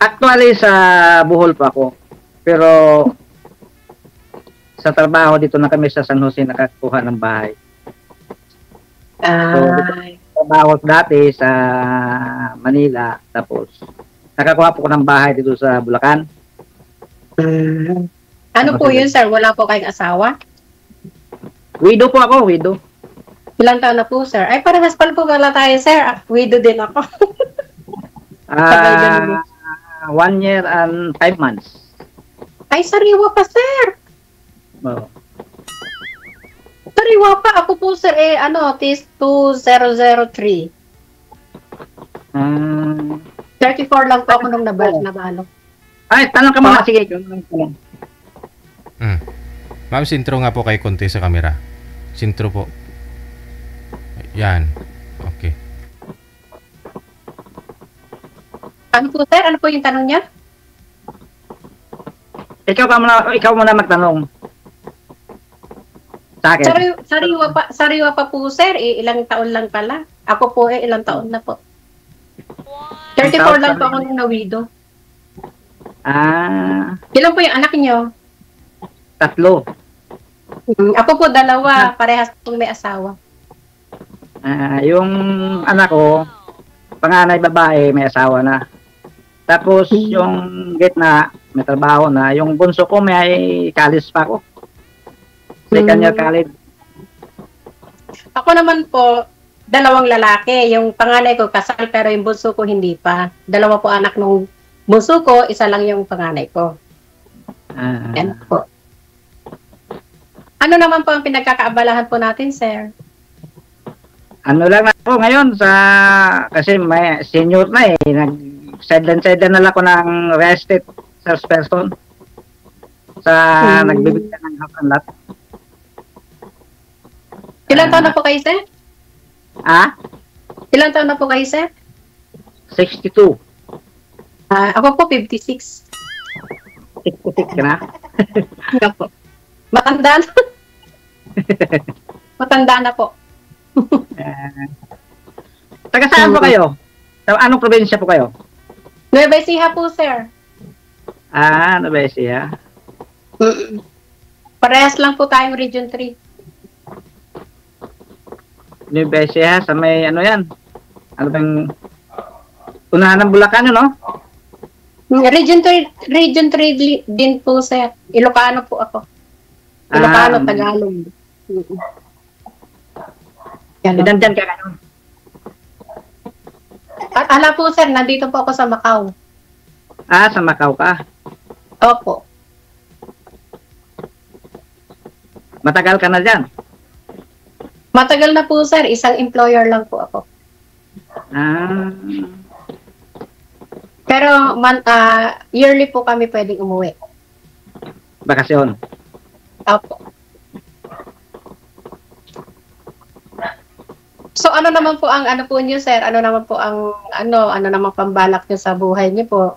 Actually, sa Bohol pa ako. Pero sa trabaho dito na kami sa San Jose nakakuha ng bahay. So, trabaho dati sa Manila. Tapos, nakakuha po ko ng bahay dito sa Bulacan. Ano po yun, sir? Wala po kayong asawa? Widow po ako, widow. Ilang taon na po, sir? Ay, parehas pala po pala tayo, sir. Widow din ako. 1 year and 5 months. Ay, sariwa pa, sir. Oh. Sariwa pa. Ako po, sir, tis 2003. 34 lang po ako nung nabalo. Ay, tanong ka muna. Sige. Ma'am, sintro nga po kay konti sa camera. Sintro po. Yan. Okay. Ano po, sir? Ano po yung tanong niya? Ikaw muna magtanong. Sa akin. Sariwa pa po, sir. Ilang taon lang pala. Ako po, ilang taon na po. 34 lang po ako nung nawido. Ilan po yung anak niyo? 3. Ako po 2. Parehas po may asawa. Yung anak ko, panganay babae, may asawa na. Tapos, yung gitna, may trabaho na. Yung bunso ko, may college pa ako. Second year college. Ako naman po, 2 lalaki. Yung panganay ko kasal, pero yung bunso ko hindi pa. 2 po anak nung bunso ko, 1 lang yung panganay ko. Yan po. Ano naman po ang pinagkakaabalahan po natin, sir? Ano lang ako ngayon kasi may senior na nag-sideline na lang ako ng real estate salesperson nagbibigay ng house and lot. Ilang taon na po kayo, sir? Ilang taon na po kayo, sir? 62. Ako po 56. 66 ka na? Hindi po. Matanda na. Matanda na po. Taga saan po kayo? Anong probinsya po kayo? Nueva Ecija po, sir. Nueva Ecija. Parehas lang po tayong Region 3. Nueva Ecija, sa may yan? Ano bang unahan ng Bulacan, no? Region 3 din po, sir. Ilocano po ako. Ilocano, Tagalog. Ilan dyan ka ngayon? Ala po, sir, nandito po ako sa Macau. Sa Macau ka? Opo. Matagal ka na dyan? Matagal na po, sir. Isang employer lang po ako. Pero yearly po kami pwedeng umuwi. Bakasyon? Opo. So ano naman po ang ano po niyo, sir? Ano naman po ang ano naman pambalak niyo sa buhay niyo po?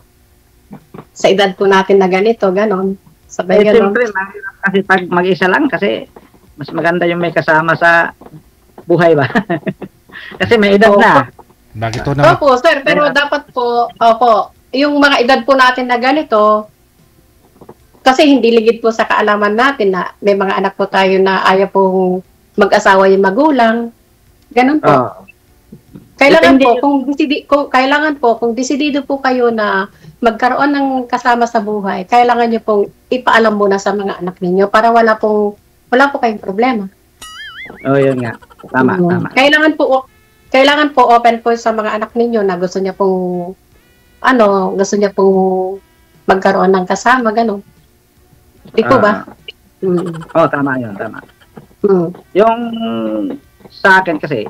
Sa edad po natin na ganito, ganon. Sabay ganon. Siyempre, mahirap kasi pag mag-isa lang kasi mas maganda yung may kasama sa buhay ba? Kasi may edad na. Bakit to naman? Opo, sir, pero dapat po, yung mga edad po natin na ganito, kasi hindi ligid po sa kaalaman natin na may mga anak po tayo na ayaw pong mag-asawa yung magulang. Ganun po. Kailangan po kung desidido po kayo na magkaroon ng kasama sa buhay, kailangan niyo pong ipaalam muna sa mga anak ninyo para wala po kayong problema. Yun nga. Tama. Kailangan po open po sa mga anak ninyo na gusto niya pong magkaroon ng kasama, gano'n. Di po ba? Tama yun, tama. Yung sa akin kasi,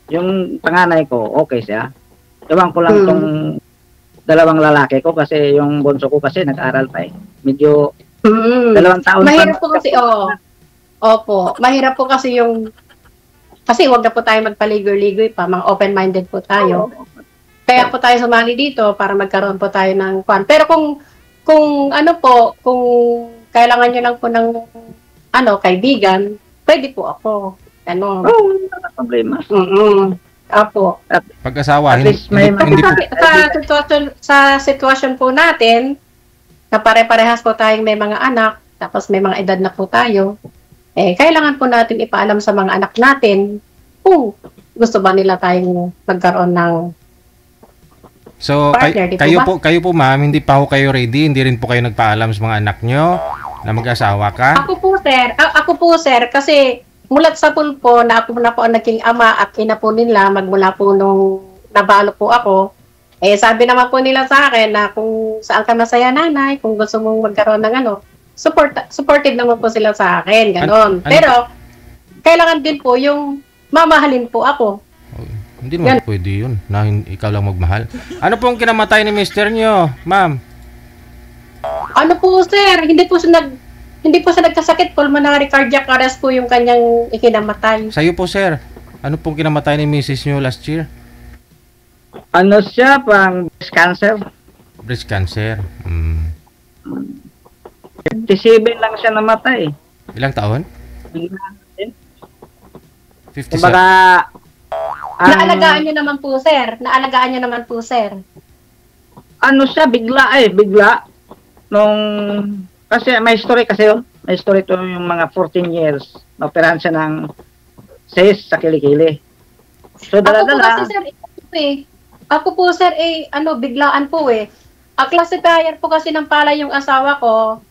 yung panganay ko, okay siya. Ewan ko lang itong 2 lalaki ko kasi yung bunso ko kasi nag-aral pa Medyo 2 taon mahirap po kasi, opo, mahirap po kasi kasi huwag na po tayo magpaligoy-ligoy pa, mga open-minded po tayo. Kaya po tayo sumali dito para magkaroon po tayo ng kwan. Pero kung kailangan nyo lang po ng kaibigan, pwede po ako. Wala problema. Opo. Pag-asawa, At least may hindi po, Sa sitwasyon po natin, na pare-parehas po tayong may mga anak, tapos may mga edad na po tayo, kailangan po natin ipaalam sa mga anak natin kung gusto ba nila tayong magkaroon ng so, partner, di po ba? kayo po ma'am, hindi pa ho kayo ready, hindi rin po kayo nagpaalam sa mga anak nyo na mag-asawa ka? Ako po sir, kasi mulat sa pulpo na ako na po ang naging ama at ina po nila magmula po nung nabalo po ako, sabi naman po nila sa akin na kung saan ka masaya nanay, kung gusto mong magkaroon ng supportive naman po sila sa akin, ganon. Pero, kailangan din po yung mamahalin po ako. Hindi naman pwede yun, na ikaw lang magmahal. Ano pong kinamatay ni mister nyo, ma'am? Ano po sir, hindi po siya nagkasakit, pulmonary cardiac arrest po yung kanyang ikinamatay. Sa'yo po, sir. Ano pong kinamatay ni misis nyo last year? Ano siya, pang breast cancer. Breast cancer. 57 lang siya namatay. Ilang taon? 57. Kumbaga, Naalagaan niyo naman po sir. Ano siya, bigla. Kasi may story kasi yun. May story to yung mga 14 years. Naoperahan siya ng cyst sa kilikili. So, dala-dala. Ako po sir, biglaan po eh. Classifier po kasi ng palay yung asawa ko,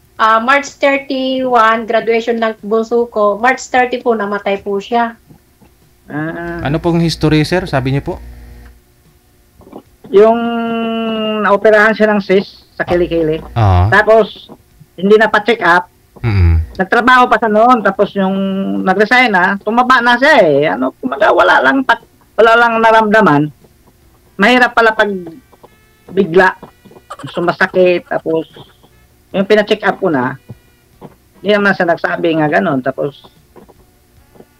March 31, graduation ng bunso ko. March 30 po, namatay po siya. Ano pong history, sir? Sabi niyo po? Yung naoperahan siya ng cyst sa kilikili. Tapos, hindi na pa-check up. Nagtrabaho pa sa noon. Tapos yung nag-resign na, tumaba na siya eh. Kumaga, wala lang naramdaman. Mahirap pala pag bigla sumasakit. Tapos, yung pina-check up ko na, hindi naman siya nagsabi nga ganun. Tapos,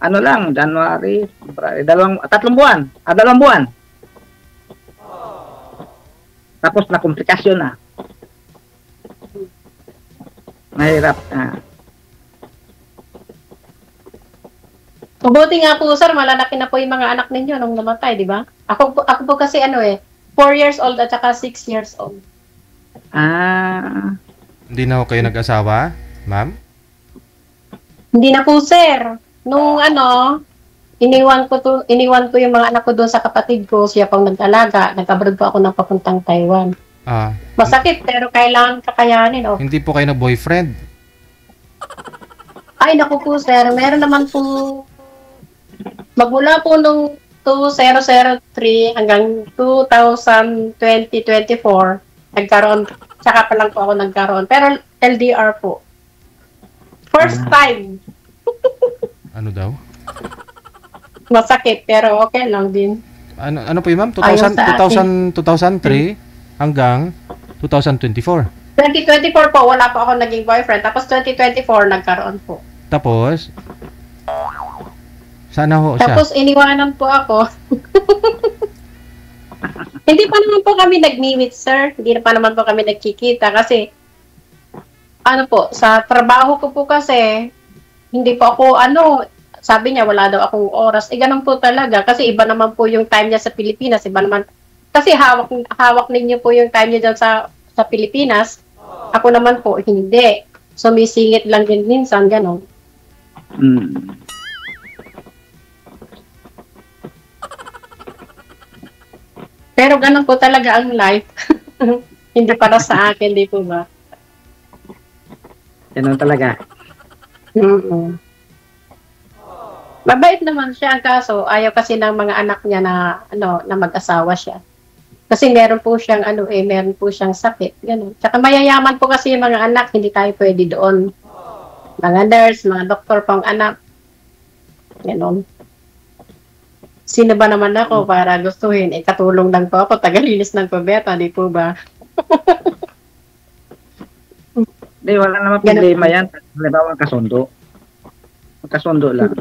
January, February, 2 buwan. 2 buwan. Tapos, na-komplikasyon na. Mahirap na. Mabuti nga po sir, malalaki na po yung mga anak ninyo nung namatay, di ba? Ako po kasi 4 years old at saka 6 years old. Hindi na ho kayo nag-asawa, ma'am? Hindi na po sir. Nung iniwan ko yung mga anak ko doon sa kapatid ko, siya pang nag-alaga, nag-abroad po ako ng papuntang Taiwan. Masakit pero kailangan kakayanin. Hindi po kayo na boyfriend? Ay naku po sir, meron naman po magmula po nung 2003 hanggang 2020-24 nagkaroon, tsaka pa lang po ako nagkaroon, pero LDR po. First time. Ano daw? Masakit pero okay lang din. Ano po yun, ma'am? 2003 hanggang 2024. 2024 po, wala po ako naging boyfriend. Tapos 2024, nagkaroon po. Tapos, sana ho siya. Tapos iniwanan po ako. Hindi pa naman po kami nag-meet, sir. Hindi pa naman po kami nagkikita kasi sa trabaho ko po kasi, hindi po ako, sabi niya, wala daw akong oras. Ganun po talaga. Kasi iba naman po yung time niya sa Pilipinas. Iba naman, kasi hawak ninyo po yung time niya dyan sa Pilipinas. Ako naman po, hindi. Sumisingit lang din minsan, ganun. Pero ganun po talaga ang life. Hindi para sa akin, di po ba? Ganun talaga. Mabait naman siya, ang kaso ayaw kasi ng mga anak niya na mag-asawa siya. Kasi meron po siyang meron po siyang sakit, ganun. Tsaka mayayaman po kasi yung mga anak, hindi tayo pwede doon. Mga nurse, mga doktor pang anak. Ganun. Sino ba naman ako para gustuhin? Katulong lang po ako, tagalinis ng kubeta, di po ba? Hindi, wala naman problema yan. Halimbawa, magkasundo lang.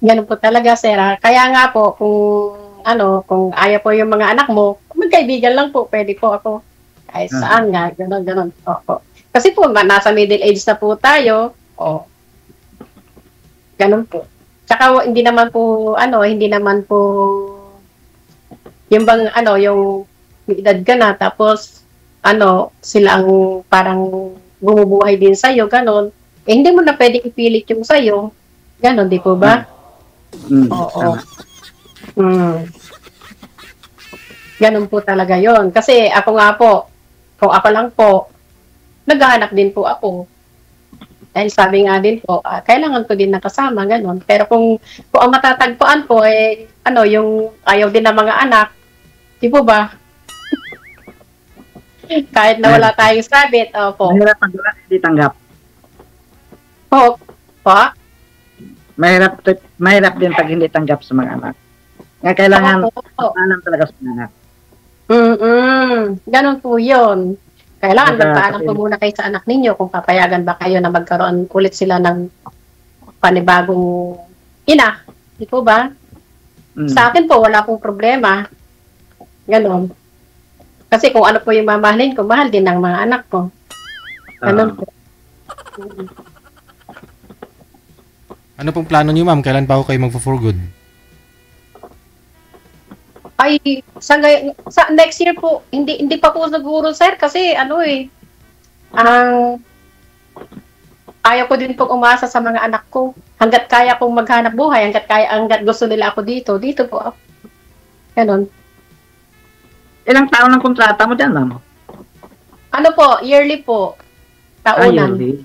Ganun po talaga, sir. Kaya nga po, kung ayaw po yung mga anak mo, magkaibigan lang po, pwede po ako. Kahit saan nga, ganun. Opo. Kasi po, nasa middle age na po tayo. Ganun po. Tsaka hindi naman po, yung bang, yung may edad ka na, tapos, sila ang parang bumubuhay din sa'yo, ganon. Eh, hindi mo na pwedeng ipilit yung sa'yo. Ganon, di po ba? Oo. Ganon po talaga yon. Kasi ako nga po, kung ako lang po, naghahanap din po ako. Dahil sabi nga din po, kailangan ko din ng kasama, ganon. Pero kung ang matatagpuan po, yung ayaw din ng mga anak, di po ba? Kahit na wala tayong sabit, opo. Mahirap pag wala, hindi tanggap. Po. Mahirap din pag hindi tanggap sa mga anak. Nga kailangan alam talaga sa mga anak. Ganon po yun. Kailangan magpaalam po muna kayo sa anak ninyo kung papayagan ba kayo na magkaroon ulit sila ng panibagong ina. Di po ba? Sa akin po, wala pong problema. Ganon. Kasi kung ano po yung mamahalin ko, mahal din ng mga anak ko. Ganon po. Ano pong plano niyo, ma'am? Kailan pa ako kayo magpo-for good? Ay, sa next year po, hindi pa po siguro, sir, kasi ayaw ko din pong umasa sa mga anak ko. Hanggat kaya kong maghanap buhay, hanggat gusto nila ako dito po ako. Ganon. Ilang taon ng kontrata mo dyan, ma'am? Ano po, yearly po. Taunan. Yearly.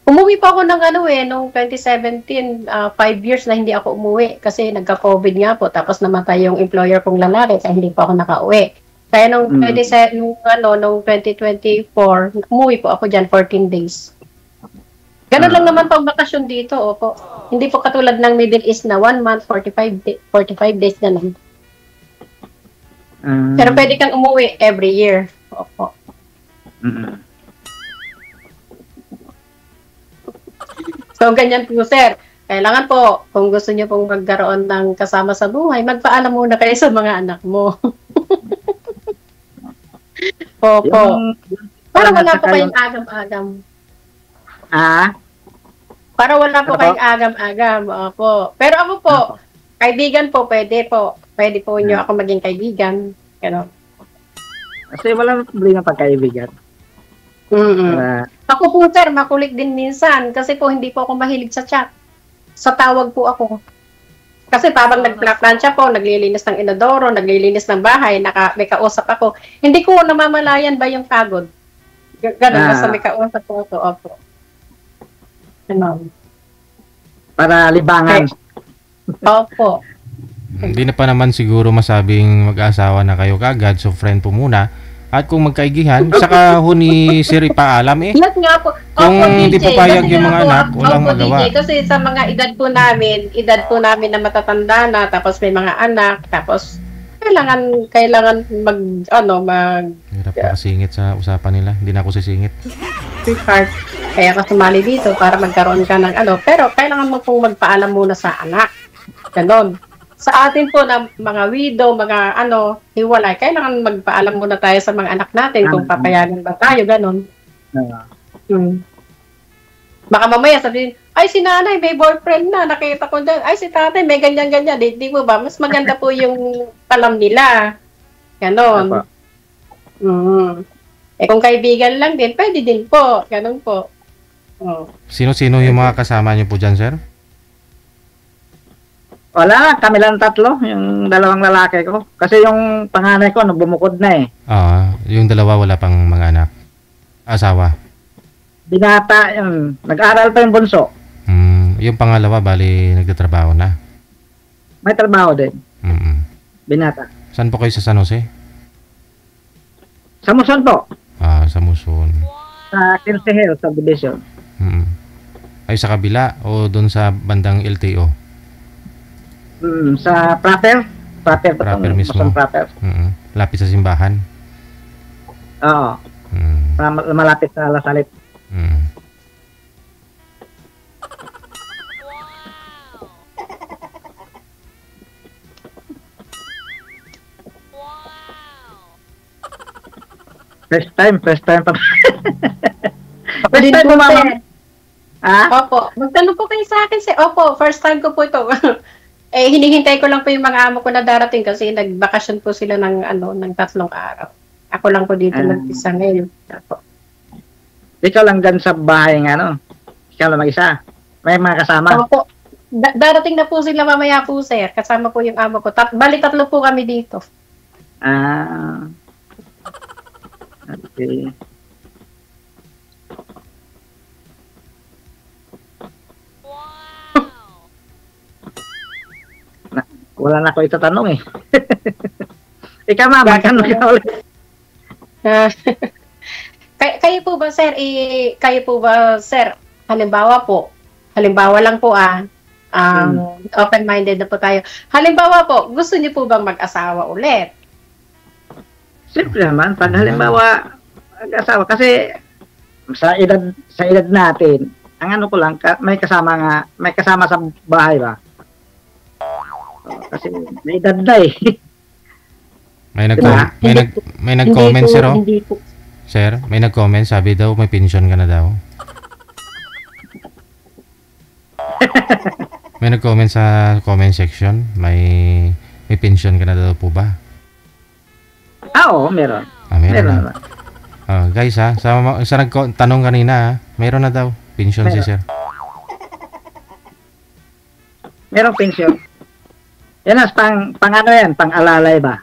Umuwi pa ako ng noong 2017, 5 years na hindi ako umuwi kasi nagka-COVID nga po, tapos namatay yung employer kong lalaki kaya hindi pa ako nakauwi. Kaya nung 2024, umuwi po ako dyan 14 days. Ganun lang naman pang bakasyon dito, opo. Hindi po katulad ng Middle East na 1 month, 45 days na lang. Pero pwede kang umuwi every year. Opo. So, ganyan po, sir. Kailangan po, kung gusto niyo pong magkaroon ng kasama sa buhay, magpaalam muna kayo sa mga anak mo. Opo. Para wala po kayong agam-agam. Para wala po kayong agam-agam. Opo. Pero ako po, kaibigan po, pwede po. Pwede po niyo ako maging kaibigan. Gano'n. Kasi wala problema pagkaibigan. Ako po, sir, makulit din minsan kasi po hindi po ako mahilig sa chat. Sa tawag po ako. Kasi parang nagplaplansya po, naglilinis ng inodoro, naglilinis ng bahay, may kausap ako. Hindi ko namamalayan ba yung pagod. Ganun, basta may kausap po ako. Opo. Ano? Para libangan. Opo. Hindi na pa naman siguro masabing mag-asawa na kayo kagad, so friend po muna. At kung magkaigihan, saka ho ni Sir ipaalam Yes nga po. Kung hindi DJ, papayag yung mga anak, walang magawa. DJ, kasi sa mga edad po namin na matatanda na, tapos may mga anak, tapos kailangan Hirap pa kasingit sa usapan nila. Hindi na ako sisingit. Sweetheart. Kaya ka sumali dito para magkaroon ka ng pero kailangan mo pong magpaalam muna sa anak. Ganon. Sa atin po na mga widow, mga hiwalay, kailangan magpaalam muna tayo sa mga anak natin kung papayagan ba tayo, ganon. Baka mamaya sabihin, ay si nanay may boyfriend na, nakita ko dyan, ay si tatay may ganyan-ganyan, di mo ba? Mas maganda po yung alam nila. Ganon. Kung kaibigan lang din, pwede din po. Ganon po. Sino-sino yung mga kasama niyo po dyan, sir? Wala, kami lang tatlo, yung dalawang lalaki ko. Kasi yung panganay ko, bumukod na yung dalawa wala pang mga anak. Asawa. Binata yun. Nag-aral pa yung bunso. Yung pangalawa, bali, nagtatrabaho na. May trabaho din. Binata. Saan po kayo sa San Jose? Sa Muson po. Sa Muson. Sa Quince Hill, subdivision. Ay, sa kabila o doon sa bandang LTO? Sa Proper. Proper mismo. Proper. Lapit sa simbahan. Oo. Malapit sa Lasalit. First time pa. First time po, ma'am. Opo, magtanong po kayo sa akin, sir. Opo, first time ko po ito. Hinihintay ko lang po yung mga amo ko na darating kasi nagbakasyon po sila ng ng 3 araw. Ako lang po dito nag-isa ngayon. Opo. Ikaw lang dyan sa bahay ng ikaw lang mag-isa. May mga kasama. Opo. Darating na po sila mamaya po, sir. Kasama po yung amo ko. Bali 3 po kami dito. Okay. Wala na ako itatanong eh. Ikaw ma'am, magkano ka ulit? Kayo po ba, sir? Halimbawa lang po open-minded na po tayo. Halimbawa po, gusto niyo po bang mag-asawa ulit? Siyempre naman, pag halimbawa mag-asawa, kasi sa edad natin, ang ko lang, may kasama sa bahay ba? Kasi may edad na eh. May nag-comment, sir. Hindi po. Sir, may nag-comment, sabi daw may pension ka na daw. May nag-comment sa comment section, may pension ka na daw po ba? Oo, meron. Meron na. Guys sa nagtanong kanina, meron na daw pension si sir. Merong pension. Yan pang yan, pang-alalay ba?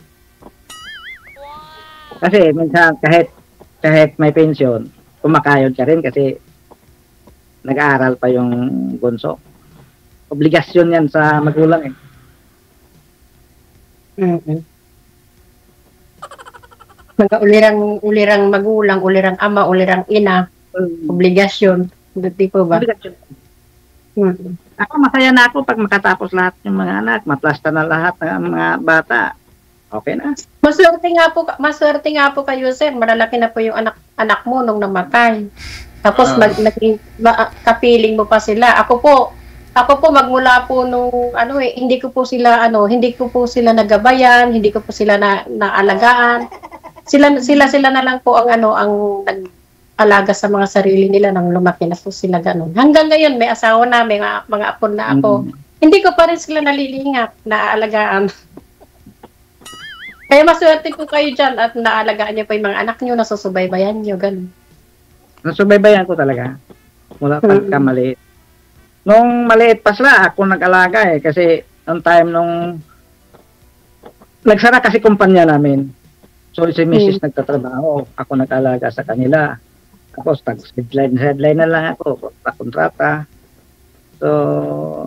Kasi minsan kahit may pension, kumakayod ka rin kasi nag-aaral pa yung bunso. Obligasyon yan sa magulang eh. Mga ulirang magulang, ulirang ama, ulirang ina, obligasyon. Hindi po ba? Obligasyon. Ako masaya na ako pag makatapos lahat ng mga anak, maplasta na lahat ng mga bata. Okay na. Maswerte nga po kayo, sir. Malalaki na po yung anak mo nung namatay. Tapos kapiling mo pa sila. Ako po magmula po nung hindi ko po sila nagabayan, hindi ko po sila naalagaan. Sila na lang po ang nag-alaga sa mga sarili nila nang lumaki na po sila ganun. Hanggang ngayon may asawa na, may mga apo na ako. Hindi ko pa rin sila nalilingap, naaalagaan. Kaya maswerte po kayo dyan at naalagaan niyo pa yung mga anak niyo, nasusubaybayan niyo, ganun. Nasubaybayan ko talaga. Mula pagka maliit. Nung maliit pa sila, ako nag-alaga eh. Kasi noong time nagsara kasi kumpanya namin. So si Mrs. nagtatrabaho, ako nag-alaga sa kanila. Tapos headline na lang ako, kontrata. So,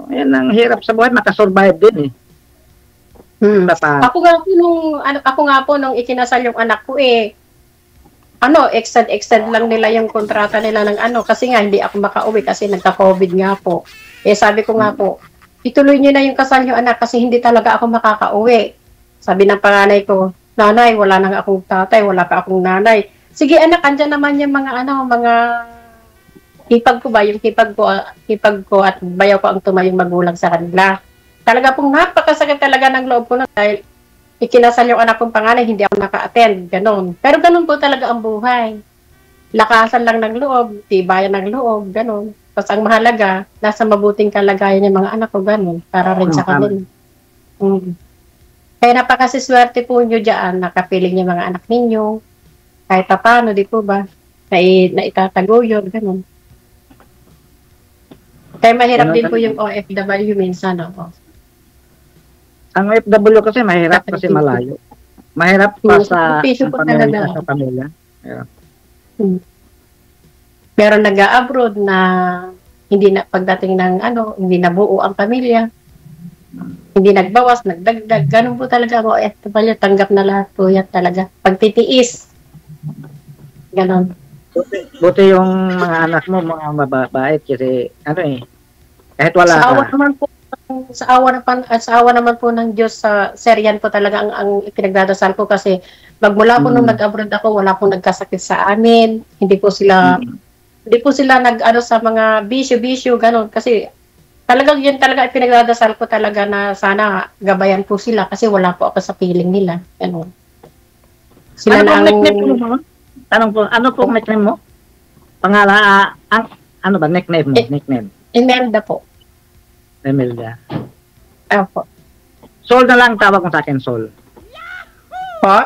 ayan ang hirap sa buhay, makasurvive din eh. Ako nga po nung ikinasal yung anak ko extend lang nila yung kontrata nila ng kasi nga hindi ako makauwi kasi nagka-COVID nga po. Sabi ko nga po, ituloy niyo na yung kasal yung anak kasi hindi talaga ako makakauwi. Sabi ng panganay ko, nanay, wala nang akong tatay, wala pa akong nanay. Sige anak, andyan naman yung mga hipag ko ba, yung hipag ko at bayaw ko ang tumayong magulang sa kanila. Talaga pong napakasakit talaga ng loob ko na dahil ikinasal yung anak kong panganay, hindi ako naka-attend, ganon. Pero ganon po talaga ang buhay. Lakasan lang ng loob, tibayan ng loob, ganon. Tapos ang mahalaga, nasa mabuting kalagayan yung mga anak ko, ganon, para rin sa kanila. Kaya napakasiswerte po nyo dyan, nakapiling yung mga anak ninyo, kahit paano, di po ba, na itataguyod, ganon. Kaya mahirap din po yung OFW minsan, Ang OFW kasi mahirap kasi malayo. Mahirap pa sa pamilya. Yeah. Pero nag-a-abroad na hindi na pagdating ng hindi nabuo ang pamilya. Hindi nagbawas, nagdagdag. Ganun po talaga ang OFW. Tanggap na lahat po yan talaga. Pagtitiis. Ganon. Buti yung mga anak mo, mga mababait kasi kahit wala sa awa naman po ng Diyos sa seryan po talaga ang ipinagdadasal ko kasi magmula po nung nag-abroad ako, wala pong nagkasakit sa amin. Hindi po sila sa mga bisyo ganon kasi talagang yun talaga ipinagdadasal ko talaga na sana gabayan po sila kasi wala po ako sa piling nila. Ganon. Sila ano po nickname mo? Pangalan, Ano ba? Nickname mo? Nickname. Imelda po. Emelda. Opo. Sol na lang tawag mo sa akin, Sol. Po?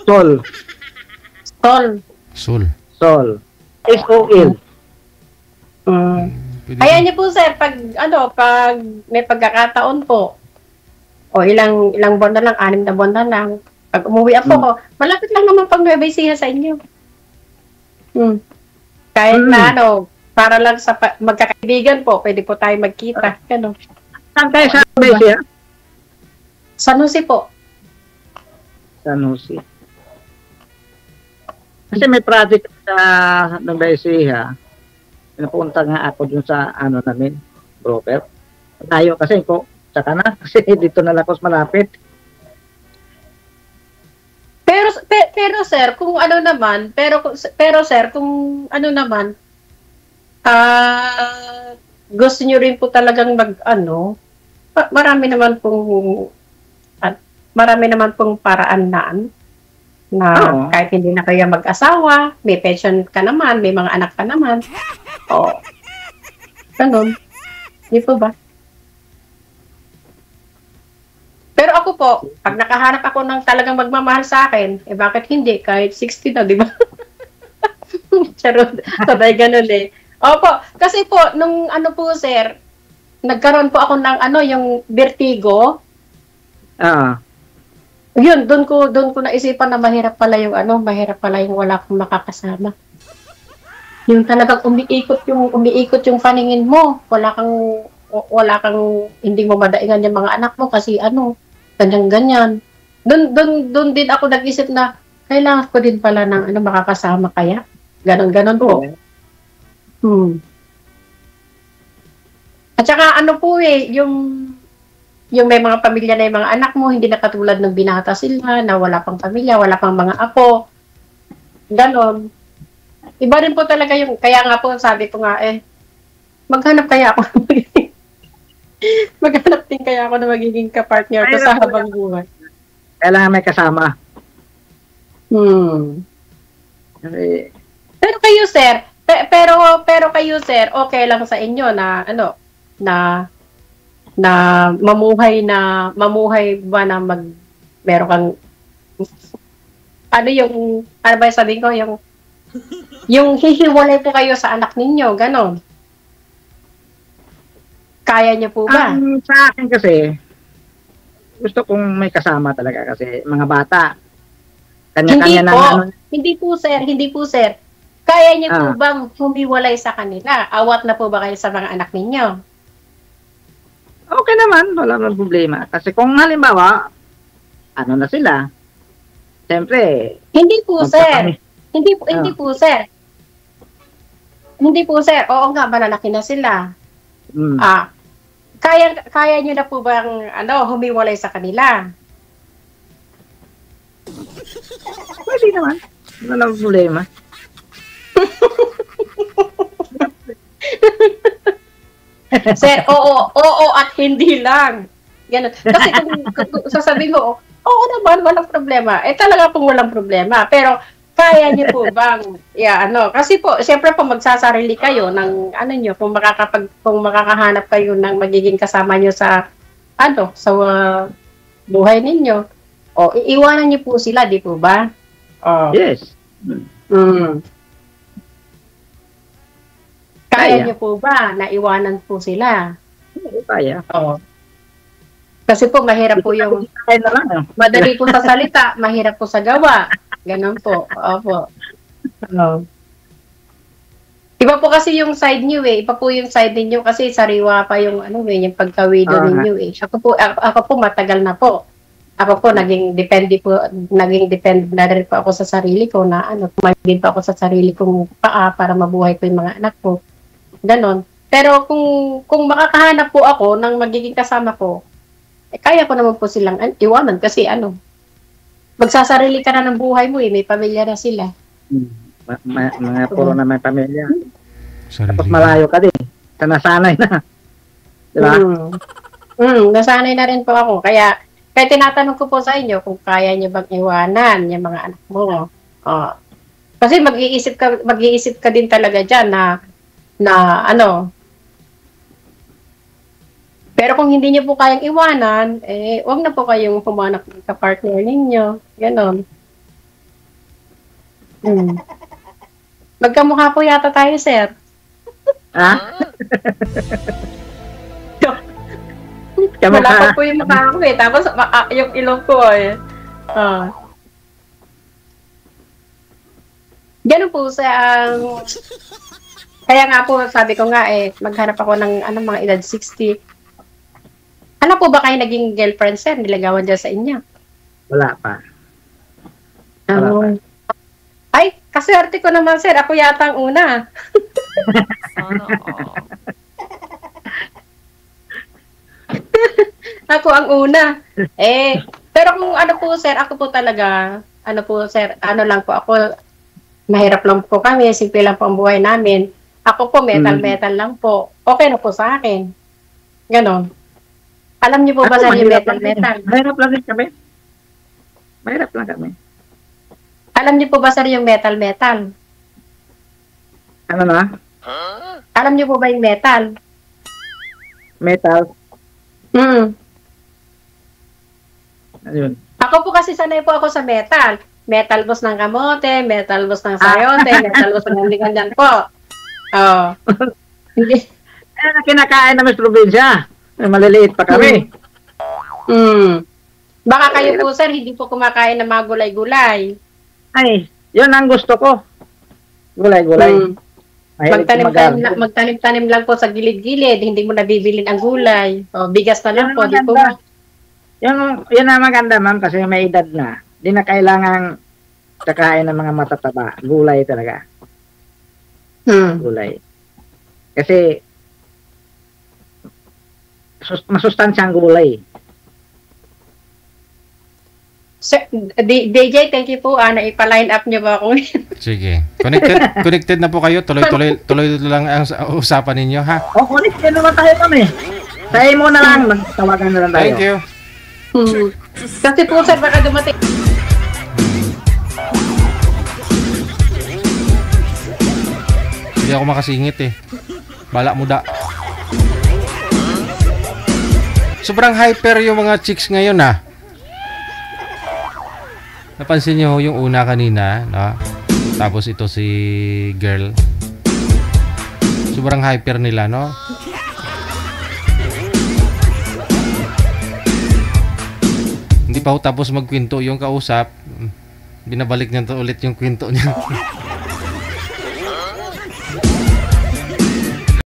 Sol. Sol. Sul. Sol. S-O-L. Pwede Ayan niyo po sir, pag may pagkakataon po, o ilang buwan na lang, 6 na buwan na lang, pag umuwi ako ko, malapit lang naman pag Nueva Ecija sa inyo. Kahit na para lang sa magkakaibigan po, pwede po tayo magkita. Ano? Saan kayo sa Besia? San Jose po. San Jose. Kasi may project sa Besia. Pinapunta nga ako dun sa namin, broker. Tayo kasi ko, saka na, kasi dito na lang ako malapit. Pero sir, kung ano naman, pero sir, kung ano naman, gusto nyo rin po talagang marami naman pong paraan na kahit hindi na kayo mag-asawa, may pension ka naman, may mga anak ka naman. Ganun. Di po ba? Pero ako po, pag nakahanap ako ng talagang magmamahal sa akin, bakit hindi? Kahit 60 na, di ba? Charot. Sabay ganun eh. Opo, kasi po, nung sir, nagkaroon po ako ng yung vertigo. Yun, doon ko naisipan na mahirap pala yung wala akong makakasama. Yung talagang umiikot yung paningin mo. Wala kang hindi mo madaingan yung mga anak mo kasi ganyan. Doon din ako nag-isip na kailangan ko din pala ng makakasama kaya. Ganon po. At saka yung may mga pamilya na yung mga anak mo, hindi na katulad ng binata sila, na wala pang pamilya, wala pang mga apo. Ganon. Iba rin po talaga kaya nga po, sabi ko nga maghanap kaya ako maghanap din kaya ako na magiging kapartner ko sa habang buhay. Kailangan may kasama. Pero kayo, sir, pero kayo, sir, okay lang sa inyo na mamuhay ba na meron kang ano ba sabihin ko, yung hihiwalay po kayo sa anak ninyo, ganon. Kaya niyo po ba? Sa akin kasi, gusto kong may kasama talaga kasi mga bata. Kanya-kanya na Hindi po, sir. Kaya niyo po bang humiwalay sa kanila? Awat na po ba kayo sa mga anak ninyo? Okay naman, wala namang problema. Kasi kung halimbawa, na sila, siyempre, Hindi po, sir. Hindi po, sir. Hindi po, sir. Oo nga, malalaki na sila. Kaya niyo na po bang humiwalay sa kanila? Pwede naman. Wala namang problema. Sir, oo at hindi lang. Ganun. Kasi kung sasabihin mo, oo naman, walang problema. Talaga pong walang problema. Pero, kaya niyo po bang, kasi po, siyempre po magsasarili kayo ng, kung makakahanap kayo ng magiging kasama niyo sa buhay ninyo. Iiwanan niyo po sila, di po ba? Yes. Kaya niyo po ba na iwanan po sila? Kaya. Kasi po mahirap po yung madali po sa salita, mahirap po sa gawa. Ganon po. Opo. Iba po kasi yung side niyo eh. Iba po yung side niyo kasi sariwa pa yung yung pagkawido ninyo eh. Ako po matagal na po. Ako po naging depende na rin po ako sa sarili ko na tumagin pa ako sa sarili kong paa para mabuhay ko yung mga anak ko. Ganon. Pero kung makakahanap po ako ng magiging kasama ko, kaya ko naman po silang iwanan kasi magsasarili ka na ng buhay mo eh, may pamilya na sila. Mga puro na may pamilya. Sarili. Tapos malayo ka din. Nasanay na. Diba? Nasanay na rin po ako. Kaya tinatanong ko po sa inyo kung kaya niyo bang iwanan yung mga anak mo. Kasi mag-iisip ka din talaga dyan na na ano. Pero kung hindi niyo po kayang iwanan, wag na po kayong humanap ng ka-partner ninyo. Ganon. Magkamukha po yata tayo, sir. Ha? Wala pa po yung mukha ko eh. Tapos yung ilong ko eh. Ganun po sa kaya nga po sabi ko nga maghanap ako ng mga edad 60. Ano po ba kayo naging girlfriend, sir? Nilagawan dyan sa inyo? Wala pa. Wala pa. Ay, kaswerte ko naman, sir. Ako yata ang una. Ako ang una. Pero kung ano po, sir, ako po talaga, ano lang po ako, mahirap lang po kami, simple lang po ang buhay namin. Ako po, metal lang po. Okay na po sa akin. Ganon. Alam niyo po ba sa yung metal? Mahirap lang din kami. Mahirap lang kami. Alam niyo po ba sir yung metal? Ano na? Alam niyo po ba yung metal? Metal? Ayun. Ako po kasi sanay po ako sa metal. Metal boss ng kamote, metal boss ng sayote, metal boss ng lingan po. Hindi. Na kinakain namin sa probinsya. Maliliit pa kami. Baka kayo po sir, hindi po kumakain ng mga gulay-gulay. Ay, yun ang gusto ko. Gulay-gulay. Magtanim-tanim lang po sa gilid-gilid, hindi mo nabibilin ang gulay. Bigas na lang po, di po ba? Yun ang maganda, ma'am, kasi may edad na. Di na kailangang kakain ng mga matataba. Gulay talaga. Gulay. Kasi masustansyang gulay. Sir, DJ, thank you po. Ipa-line up niyo ba ako? Sige. Connected na po kayo. Tuloy lang ang usapan ninyo, ha? Connected naman tayo kami. Tayo muna lang. Magtawagan na lang tayo. Thank you. Kasi po, sir, baka dumating. Hindi ako makasingit eh. Bala muda. Sobrang hyper yung mga chicks ngayon, ha? Napansin nyo yung una kanina, no? Tapos ito si girl. Sobrang hyper nila, no? Hindi pa ho tapos magkwento yung kausap. Binabalik niya to ulit yung kwento niya.